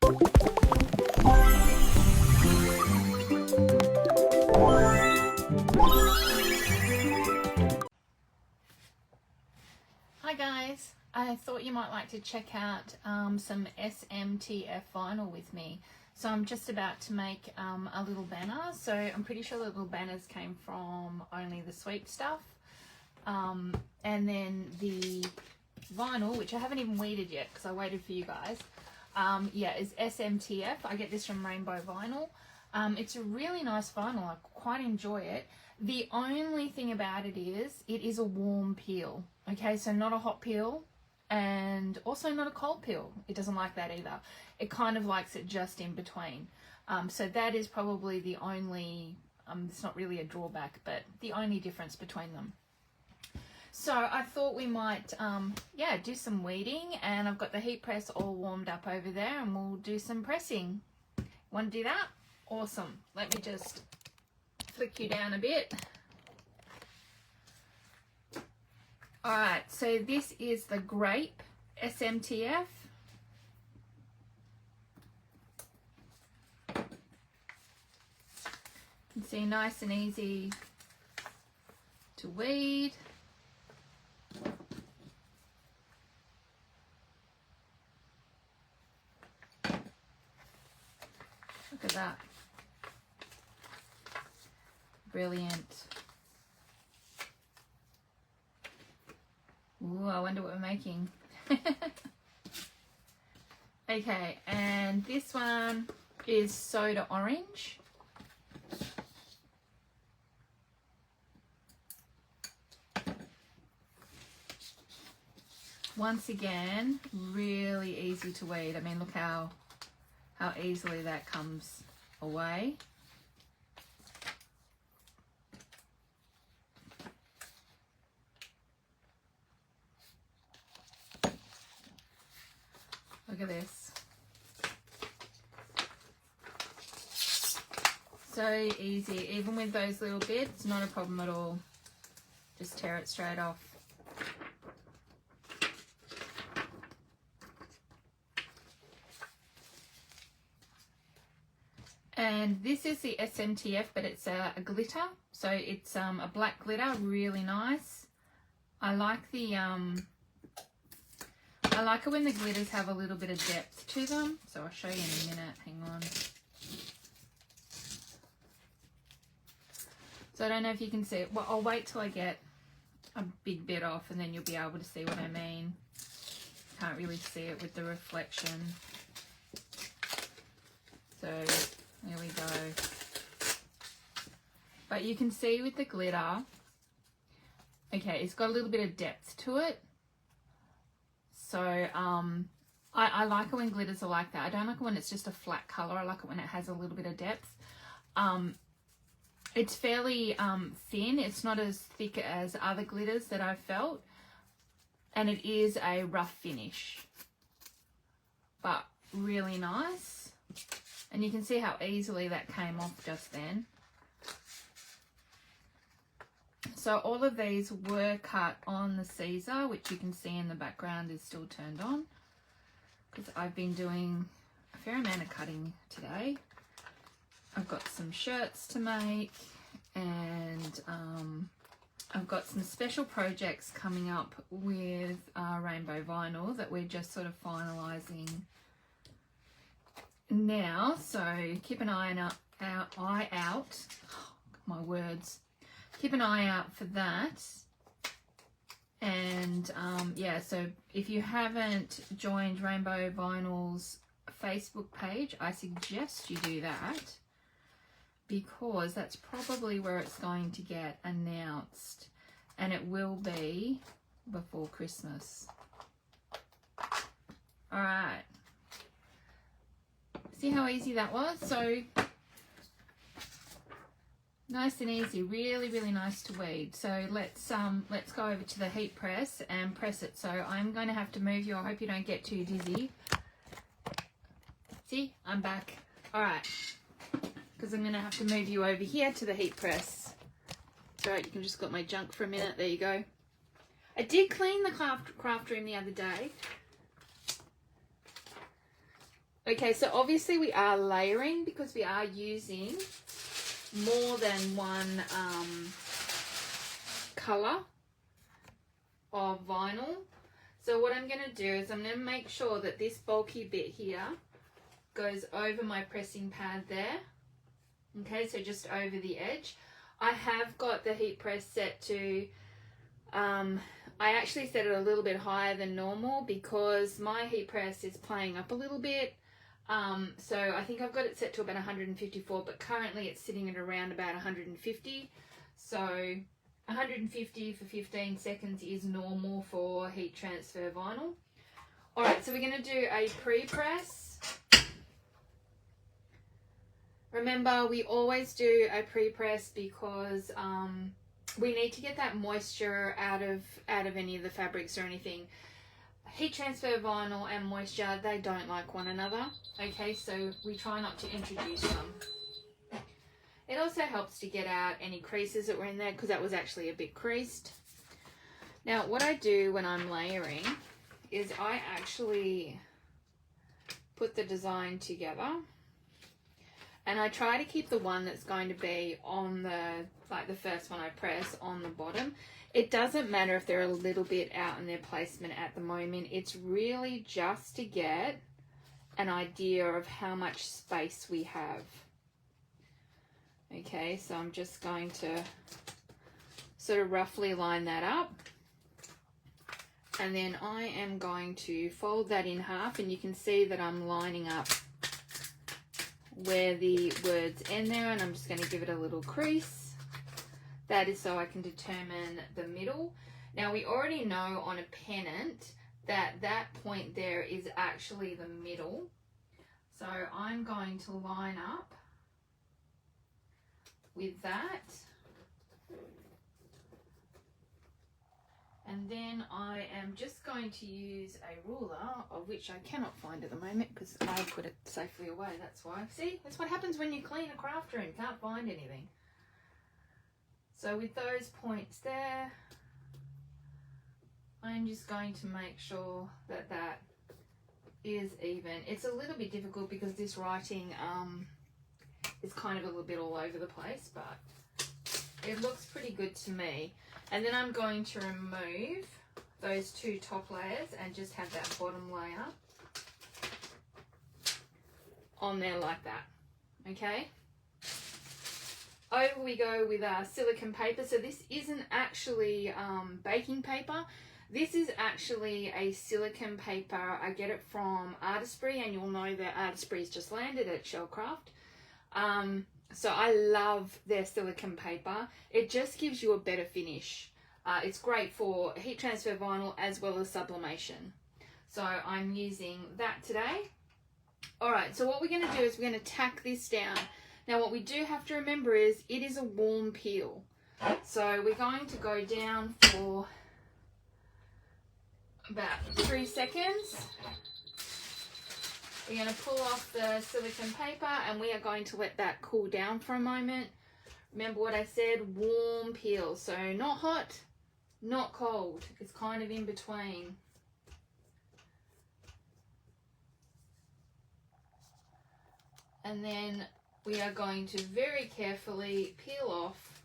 Hi guys, I thought you might like to check out some SMTF vinyl with me. So I'm just about to make a little banner. So I'm pretty sure the little banners came from Only the Sweet Stuff. And then the vinyl, which I haven't even weeded yet because I waited for you guys, yeah, is SMTF. I get this from Rainbow Vinyl. It's a really nice vinyl. I quite enjoy it. The only thing about it is a warm peel. Okay, so not a hot peel and also not a cold peel. It doesn't like that either. It kind of likes it just in between. So that is probably the only, it's not really a drawback, but the only difference between them. So I thought we might, yeah, do some weeding, and I've got the heat press all warmed up over there, and we'll do some pressing. Want to do that? Awesome. Let me just flick you down a bit. Alright, so this is the grape SMTF. You can see nice and easy to weed. Look at that. Brilliant. Ooh, I wonder what we're making. Okay, and this one is soda orange. Once again, really easy to weed. I mean, look how easily that comes away. Look at this. So easy, even with those little bits, not a problem at all. Just tear it straight off. And this is the SMTF, but it's a glitter. So it's a black glitter, really nice. I like the I like it when the glitters have a little bit of depth to them. So I'll show you in a minute. Hang on. So I don't know if you can see it. Well, I'll wait till I get a big bit off, and then you'll be able to see what I mean. Can't really see it with the reflection. So there we go. But you can see with the glitter, okay, it's got a little bit of depth to it. So I like it when glitters are like that. I don't like it when it's just a flat color. I like it when it has a little bit of depth. It's fairly thin. It's not as thick as other glitters that I've felt. And it is a rough finish, but really nice. And you can see how easily that came off just then. So all of these were cut on the Caesar, which you can see in the background is still turned on, because I've been doing a fair amount of cutting today. I've got some shirts to make, and I've got some special projects coming up with Rainbow Vinyl that we're just sort of finalising now. So keep an eye out. Oh, my words. Keep an eye out for that. And yeah, so if you haven't joined Rainbow Vinyl's Facebook page, I suggest you do that, because that's probably where it's going to get announced, and it will be before Christmas. All right. See how easy that was? So nice and easy, really, really nice to weed. So let's go over to the heat press and press it. So I'm going to have to move you. I hope you don't get too dizzy. See, I'm back. All right, because I'm going to have to move you over here to the heat press. It's all right, you can just got my junk for a minute. There you go. I did clean the craft room the other day. Okay, so obviously we are layering because we are using more than one color of vinyl. So what I'm going to do is I'm going to make sure that this bulky bit here goes over my pressing pad there. Okay, so just over the edge. I have got the heat press set to, I actually set it a little bit higher than normal because my heat press is playing up a little bit. So I think I've got it set to about 154, but currently it's sitting at around about 150. So 150 for 15 seconds is normal for heat transfer vinyl. All right, so we're going to do a pre-press. Remember, we always do a pre-press because we need to get that moisture out of any of the fabrics or anything. Heat transfer vinyl and moisture, they don't like one another. Okay, so we try not to introduce them. It also helps to get out any creases that were in there because that was actually a bit creased. Now, what I do when I'm layering is I actually put the design together. And I try to keep the one that's going to be on the, like the first one I press on the bottom. It doesn't matter if they're a little bit out in their placement at the moment. It's really just to get an idea of how much space we have. Okay, so I'm just going to sort of roughly line that up. And then I am going to fold that in half, and you can see that I'm lining up where the words end there, and I'm just going to give it a little crease. That is so I can determine the middle. Now we already know on a pennant that that point there is actually the middle. So I'm going to line up with that. And then I am just going to use a ruler, of which I cannot find at the moment because I put it safely away, that's why. See, that's what happens when you clean a craft room, can't find anything. So with those points there, I'm just going to make sure that that is even. It's a little bit difficult because this writing is kind of a little bit all over the place, but it looks pretty good to me. And then I'm going to remove those two top layers and just have that bottom layer on there like that. Okay. Over we go with our silicone paper. So this isn't actually baking paper. This is actually a silicone paper. I get it from Artistry, and you'll know that Artistry's just landed at Shellcraft. So I love their silicone paper. It just gives you a better finish. It's great for heat transfer vinyl as well as sublimation. So I'm using that today. All right, so what we're going to do is we're going to tack this down. Now what we do have to remember is it is a warm peel. So we're going to go down for about 3 seconds. We're going to pull off the silicone paper and we are going to let that cool down for a moment. Remember what I said, warm peel. So not hot, not cold. It's kind of in between. And then we are going to very carefully peel off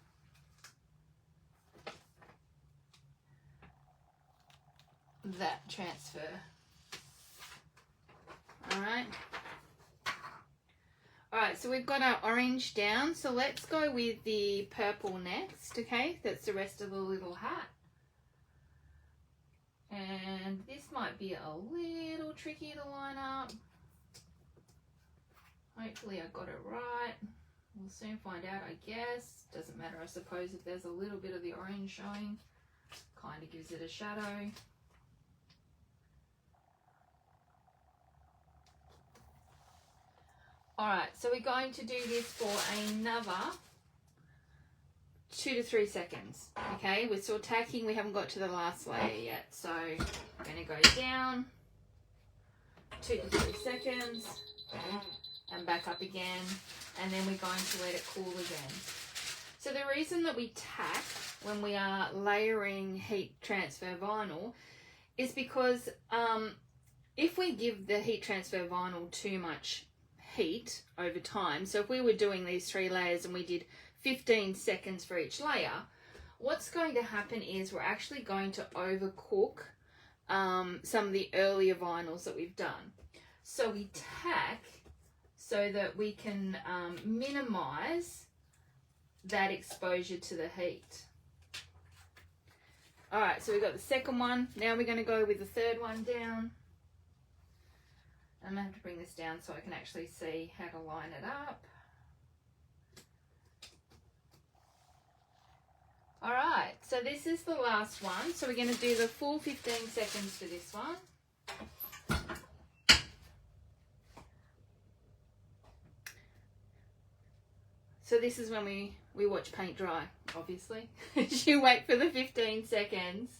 that transfer. Alright. Alright, so we've got our orange down. So let's go with the purple next, okay? That's the rest of the little hat. And this might be a little tricky to line up. Hopefully I got it right. We'll soon find out, I guess. Doesn't matter, I suppose, if there's a little bit of the orange showing. Kind of gives it a shadow. Alright, so we're going to do this for another 2 to 3 seconds. Okay, we're still tacking, we haven't got to the last layer yet. So I'm going to go down 2 to 3 seconds and back up again, and then we're going to let it cool again. So the reason that we tack when we are layering heat transfer vinyl is because if we give the heat transfer vinyl too much heat over time, so if we were doing these 3 layers and we did 15 seconds for each layer, what's going to happen is we're actually going to overcook some of the earlier vinyls that we've done. So we tack so that we can minimize that exposure to the heat. All right, so we've got the second one. Now we're going to go with the third one down. I'm going to have to bring this down so I can actually see how to line it up. All right, so this is the last one. So we're going to do the full 15 seconds for this one. So this is when we watch paint dry, obviously. You wait for the 15 seconds.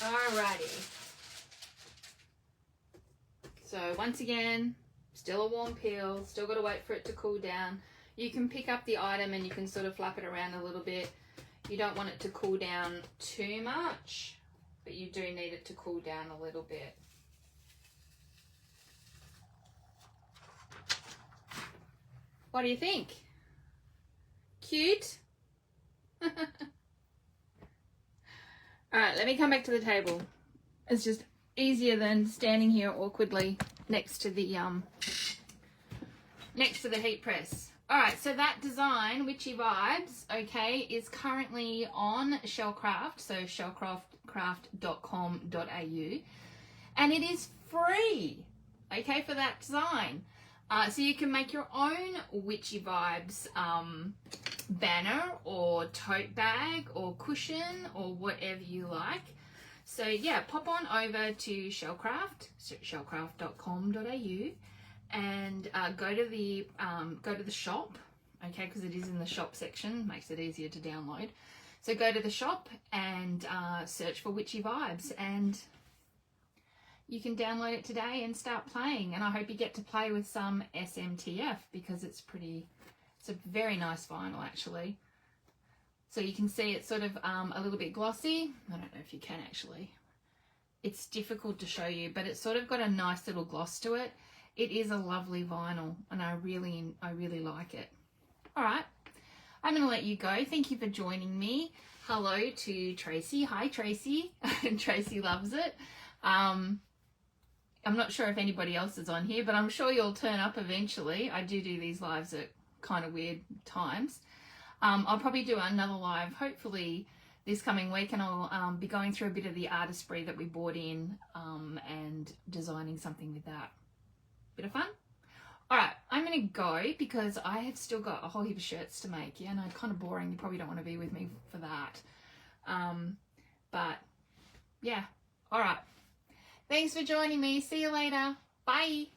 Alrighty. So once again, still a warm peel, still got to wait for it to cool down. You can pick up the item and you can sort of flap it around a little bit. You don't want it to cool down too much, but you do need it to cool down a little bit. What do you think? Cute? All right, let me come back to the table. It's just easier than standing here awkwardly next to the heat press. All right, so that design, Witchy Vibes, okay, is currently on Shellcraft, so shellcraft.com.au, and it is free, okay, for that design. So you can make your own Witchy Vibes banner or tote bag or cushion or whatever you like. So yeah, pop on over to Shellcraft, shellcraft.com.au, and go to the shop, okay, because it is in the shop section, makes it easier to download. So go to the shop and search for Witchy Vibes, and you can download it today and start playing. And I hope you get to play with some SMTF, because it's a very nice vinyl actually. So you can see it's sort of a little bit glossy. I don't know if you can actually. It's difficult to show you, but it's sort of got a nice little gloss to it. It is a lovely vinyl, and I really like it. All right, I'm going to let you go. Thank you for joining me. Hello to Tracy. Hi, Tracy. Tracy loves it. I'm not sure if anybody else is on here, but I'm sure you'll turn up eventually. I do these lives at kind of weird times. I'll probably do another live, hopefully this coming week, and I'll be going through a bit of the artistry that we bought in and designing something with that. Bit of fun. All right, I'm going to go because I have still got a whole heap of shirts to make. Yeah, no, kind of boring. You probably don't want to be with me for that. But yeah, all right. Thanks for joining me. See you later. Bye.